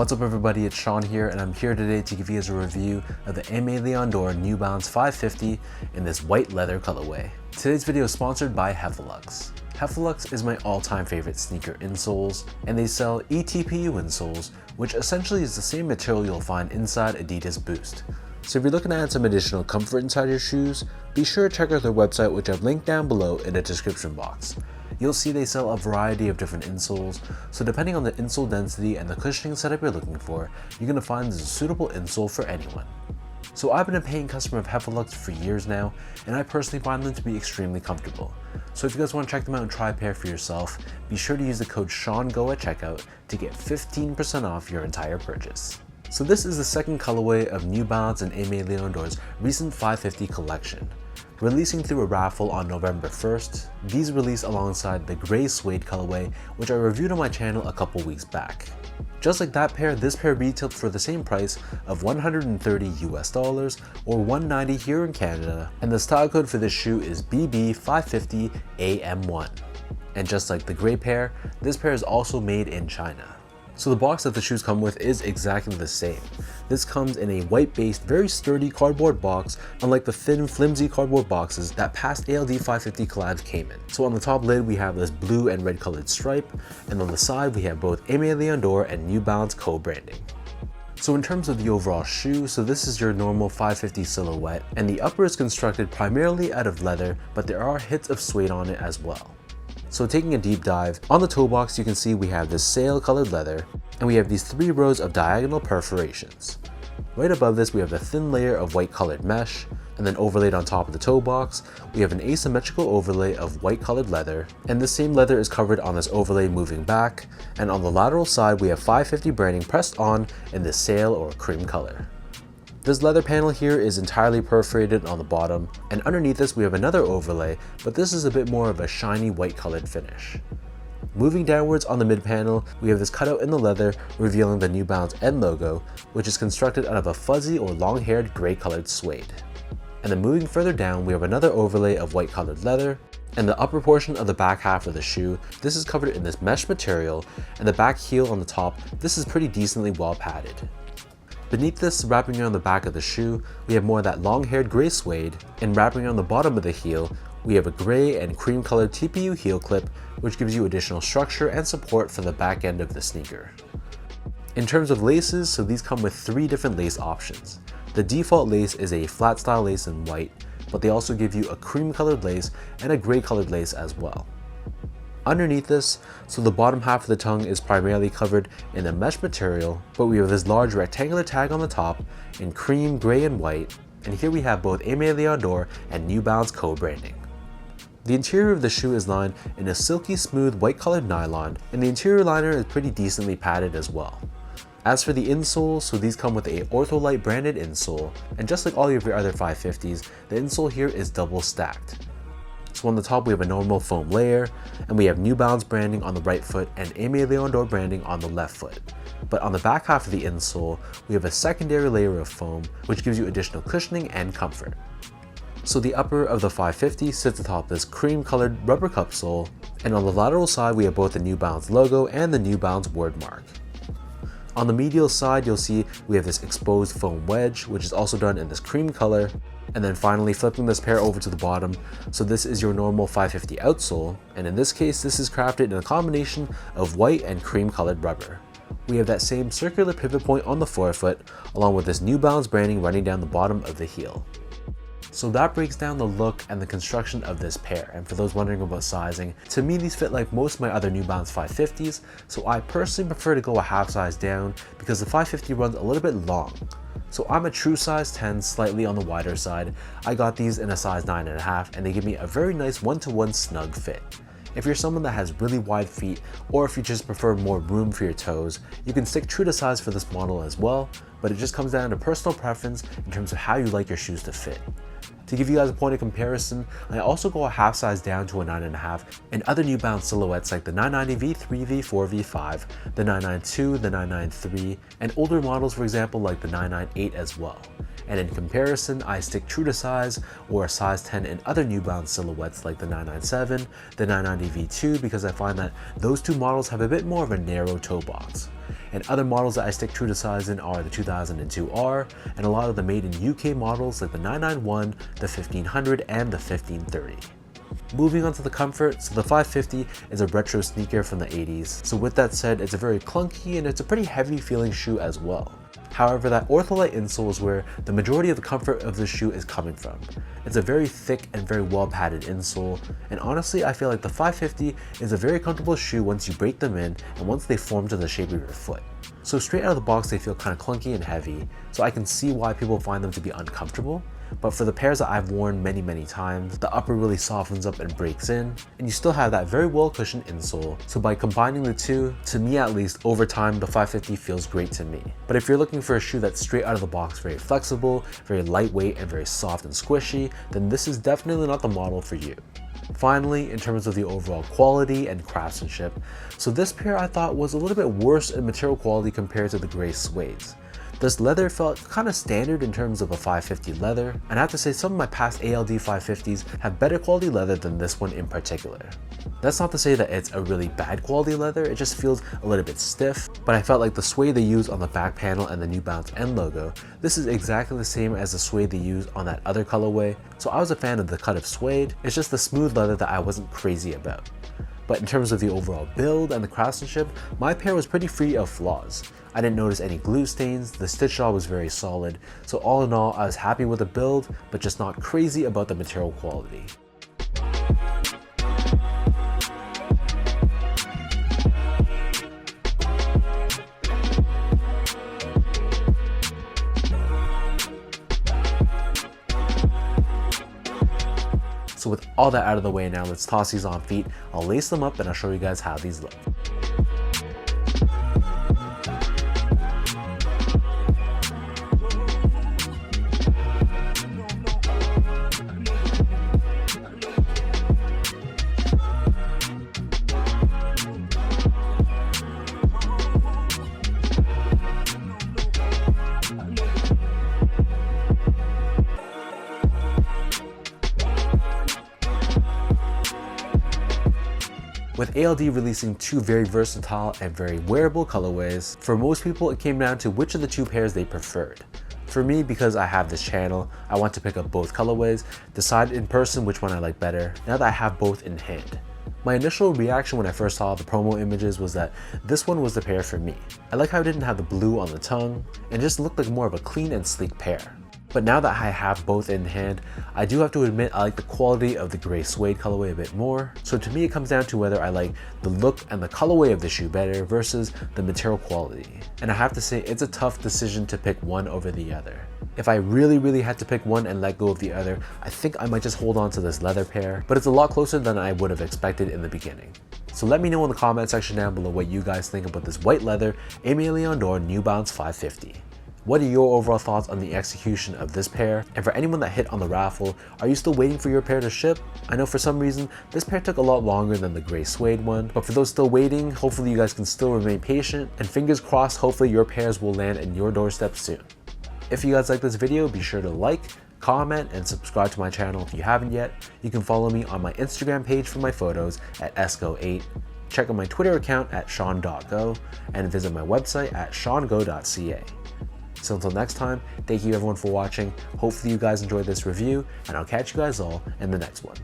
What's up everybody, it's Sean here, and I'm here today to give you guys a review of the Aimé Dore New Balance 550 in this white leather colorway. Today's video is sponsored by Heffelux. Heffelux is my all-time favorite sneaker insoles, and they sell eTPU insoles, which essentially is the same material you'll find inside Adidas Boost. So if you're looking to add some additional comfort inside your shoes, be sure to check out their website, which I've linked down below in the description box. You'll see they sell a variety of different insoles, so depending on the insole density and the cushioning setup you're looking for, you're going to find this a suitable insole for anyone. So I've been a paying customer of Heffelux for years now, and I personally find them to be extremely comfortable. So if you guys want to check them out and try a pair for yourself, be sure to use the code SEANGO at checkout to get 15% off your entire purchase. So this is the second colorway of New Balance and Aimé Dore's recent 550 collection. Releasing through a raffle on November 1st, these released alongside the gray suede colorway, which I reviewed on my channel a couple weeks back. Just like that pair, this pair retailed for the same price of $130 US or $190 here in Canada, and the style code for this shoe is BB550AM1. And just like the gray pair, this pair is also made in China. So the box that the shoes come with is exactly the same. This comes in a white-based, very sturdy cardboard box, unlike the thin, flimsy cardboard boxes that past ALD 550 collabs came in. So on the top lid, we have this blue and red colored stripe, and on the side, we have both Aimé Dore and New Balance co-branding. So in terms of the overall shoe, so this is your normal 550 silhouette, and the upper is constructed primarily out of leather, but there are hits of suede on it as well. So taking a deep dive, on the toe box you can see we have this sail colored leather, and we have these 3 rows of diagonal perforations. Right above this we have a thin layer of white colored mesh, and then overlaid on top of the toe box, we have an asymmetrical overlay of white colored leather, and this same leather is covered on this overlay moving back, and on the lateral side we have 550 branding pressed on in this sail or cream color. This leather panel here is entirely perforated on the bottom, and underneath this we have another overlay, but this is a bit more of a shiny white colored finish. Moving downwards on the mid panel, we have this cutout in the leather revealing the New Balance end logo, which is constructed out of a fuzzy or long-haired gray colored suede. And then moving further down, we have another overlay of white colored leather, and the upper portion of the back half of the shoe, this is covered in this mesh material, and the back heel on the top, this is pretty decently well padded. Beneath this, wrapping around the back of the shoe, we have more of that long-haired gray suede, and wrapping around the bottom of the heel, we have a gray and cream colored TPU heel clip, which gives you additional structure and support for the back end of the sneaker. In terms of laces, so these come with 3 different lace options. The default lace is a flat style lace in white, but they also give you a cream colored lace and a gray colored lace as well. Underneath this, so the bottom half of the tongue is primarily covered in a mesh material, but we have this large rectangular tag on the top in cream, gray, and white, and here we have both Aimé Dore and New Balance co-branding. The interior of the shoe is lined in a silky smooth white colored nylon, and the interior liner is pretty decently padded as well. As for the insoles, so these come with a Ortholite branded insole, and just like all of your other 550s, the insole here is double stacked. So on the top we have a normal foam layer, and we have New Balance branding on the right foot and Aimé Dore branding on the left foot. But on the back half of the insole, we have a secondary layer of foam, which gives you additional cushioning and comfort. So the upper of the 550 sits atop this cream colored rubber cup sole, and on the lateral side we have both the New Balance logo and the New Balance word mark. On the medial side, you'll see we have this exposed foam wedge, which is also done in this cream color. And then finally flipping this pair over to the bottom, so this is your normal 550 outsole, and in this case this is crafted in a combination of white and cream colored rubber. We have that same circular pivot point on the forefoot, along with this New Balance branding running down the bottom of the heel. So that breaks down the look and the construction of this pair, and for those wondering about sizing, to me these fit like most of my other New Balance 550s, so I personally prefer to go a half size down because the 550 runs a little bit long. So I'm a true size 10, slightly on the wider side. I got these in a size 9.5, and they give me a very nice 1-to-1 snug fit. If you're someone that has really wide feet, or if you just prefer more room for your toes, you can stick true to size for this model as well, but it just comes down to personal preference in terms of how you like your shoes to fit. To give you guys a point of comparison, I also go a half size down to a 9.5 in other New Balance silhouettes like the 990V, 3V, 4V, 5, the 992, the 993, and older models for example like the 998 as well. And in comparison, I stick true to size or a size 10 in other New Balance silhouettes like the 997, the 990 V2 because I find that those two models have a bit more of a narrow toe box. and other models that I stick true to size in are the 2002R and a lot of the made in UK models like the 991, the 1500, and the 1530. Moving on to the comfort, so the 550 is a retro sneaker from the 80s, so with that said, it's a very clunky and it's a pretty heavy feeling shoe as well. However, that ortholite insole is where the majority of the comfort of this shoe is coming from. It's a very thick and very well padded insole, and honestly I feel like the 550 is a very comfortable shoe once you break them in and once they form to the shape of your foot. So straight out of the box they feel kind of clunky and heavy, so I can see why people find them to be uncomfortable. But for the pairs that I've worn many times, the upper really softens up and breaks in, and you still have that very well cushioned insole. So by combining the two, to me at least, over time the 550 feels great to me. But if you're looking for a shoe that's straight out of the box, very flexible, very lightweight, and very soft and squishy, then this is definitely not the model for you. Finally, in terms of the overall quality and craftsmanship, so this pair I thought was a little bit worse in material quality compared to the gray suedes. This leather felt kind of standard in terms of a 550 leather, and I have to say some of my past ALD 550s have better quality leather than this one in particular. That's not to say that it's a really bad quality leather, it just feels a little bit stiff, but I felt like the suede they use on the back panel and the New Balance N logo, this is exactly the same as the suede they use on that other colorway, so I was a fan of the cut of suede, it's just the smooth leather that I wasn't crazy about. But in terms of the overall build and the craftsmanship, my pair was pretty free of flaws. I didn't notice any glue stains, the stitch job was very solid, so all in all I was happy with the build, but just not crazy about the material quality. So with all that out of the way now, let's toss these on feet. I'll lace them up and I'll show you guys how these look. With ALD releasing two very versatile and very wearable colorways, for most people it came down to which of the two pairs they preferred. For me, because I have this channel, I want to pick up both colorways, decide in person which one I like better, now that I have both in hand. My initial reaction when I first saw the promo images was that this one was the pair for me. I like how it didn't have the blue on the tongue, and just looked like more of a clean and sleek pair. But now that I have both in hand, I do have to admit I like the quality of the gray suede colorway a bit more. So to me it comes down to whether I like the look and the colorway of the shoe better versus the material quality. And I have to say it's a tough decision to pick one over the other. If I really had to pick one and let go of the other, I think I might just hold on to this leather pair, but it's a lot closer than I would have expected in the beginning. So let me know in the comment section down below what you guys think about this white leather Aimé Dore New Balance 550. What are your overall thoughts on the execution of this pair? And for anyone that hit on the raffle, are you still waiting for your pair to ship? I know for some reason, this pair took a lot longer than the gray suede one, but for those still waiting, hopefully you guys can still remain patient, and fingers crossed, hopefully your pairs will land in your doorstep soon. If you guys like this video, be sure to like, comment, and subscribe to my channel if you haven't yet. You can follow me on my Instagram page for my photos at esco8, check out my Twitter account at sean.go, and visit my website at seango.ca. So until next time, thank you everyone for watching. Hopefully you guys enjoyed this review, and I'll catch you guys all in the next one.